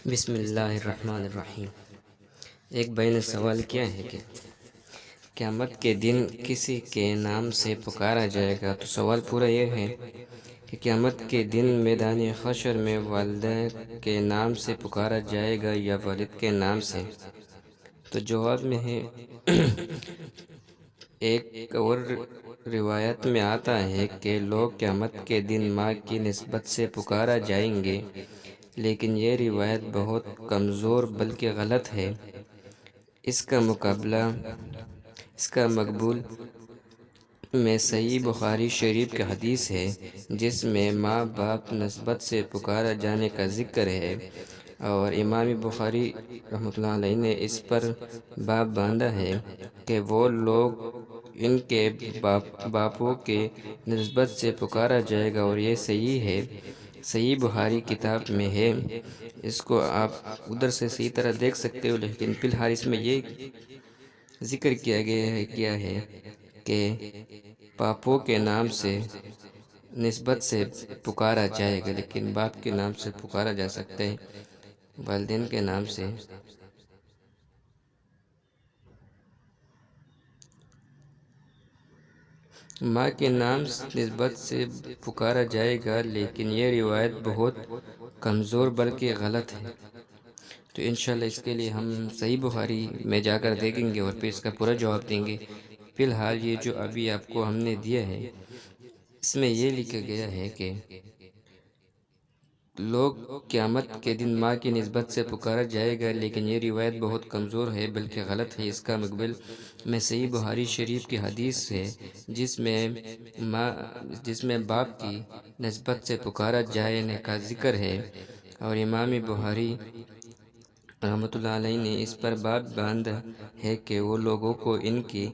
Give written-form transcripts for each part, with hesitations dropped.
بسم اللہ الرحمن الرحیم۔ ایک بھائی نے سوال کیا ہے کہ قیامت کے دن کسی کے نام سے پکارا جائے گا، تو سوال پورا یہ ہے کہ قیامت کے دن میدان حشر میں والدہ کے نام سے پکارا جائے گا یا والد کے نام سے؟ تو جواب میں ہے ایک اور روایت میں آتا ہے کہ لوگ قیامت کے دن ماں کی نسبت سے پکارا جائیں گے، لیکن یہ روایت بہت کمزور بلکہ غلط ہے۔ اس کا مقبول میں صحیح بخاری شریف کی حدیث ہے، جس میں ماں باپ نسبت سے پکارا جانے کا ذکر ہے، اور امام بخاری رحمۃ اللہ علیہ نے اس پر باب باندھا ہے کہ وہ لوگ ان کے باپوں کے نسبت سے پکارا جائے گا، اور یہ صحیح ہے، صحیح بخاری کتاب میں ہے۔ اس کو آپ ادھر سے صحیح طرح دیکھ سکتے ہو، لیکن فی الحال اس میں یہ ذکر کیا ہے کہ پاپوں کے نام سے نسبت سے پکارا جائے گا، لیکن باپ کے نام سے پکارا جا سکتا ہے، والدین کے نام سے۔ ماں کے نام نسبت سے پکارا جائے گا، لیکن یہ روایت بہت کمزور بلکہ غلط ہے۔ تو انشاءاللہ اس کے لیے ہم صحیح بخاری میں جا کر دیکھیں گے اور پھر اس کا پورا جواب دیں گے۔ فی الحال یہ جو ابھی آپ کو ہم نے دیا ہے، اس میں یہ لکھا گیا ہے کہ لوگ قیامت کے دن ماں کی نسبت سے پکارا جائے گا، لیکن یہ روایت بہت کمزور ہے بلکہ غلط ہے۔ اس کا مقبل میں صحیح بخاری شریف کی حدیث ہے، جس میں باپ کی نسبت سے پکارا جانے کا ذکر ہے، اور امام بخاری رحمۃ اللہ علیہ نے اس پر باب باندھا ہے کہ وہ لوگوں کو ان کی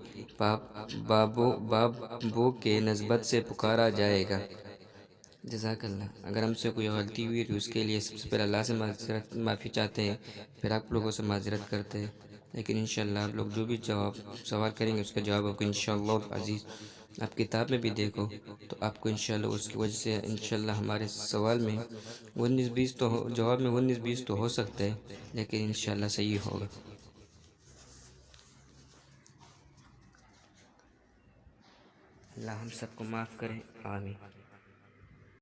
بابوں کے نسبت سے پکارا جائے گا۔ جزاک اللہ۔ اگر ہم سے کوئی غلطی ہوئی تو اس کے لیے سب سے پہلے اللہ سے معافی چاہتے ہیں، پھر آپ لوگوں سے معذرت کرتے ہیں، لیکن انشاءاللہ آپ لوگ جو بھی سوال کریں گے اس کا جواب آپ کو انشاءاللہ العزیز آپ کتاب میں بھی دیکھو تو آپ کو انشاءاللہ اس کی وجہ سے انشاءاللہ ہمارے سوال میں 19-20 جواب میں 19-20 تو ہو سکتا ہے، لیکن انشاءاللہ صحیح ہوگا۔ اللہ ہم سب کو معاف کرے، آمین۔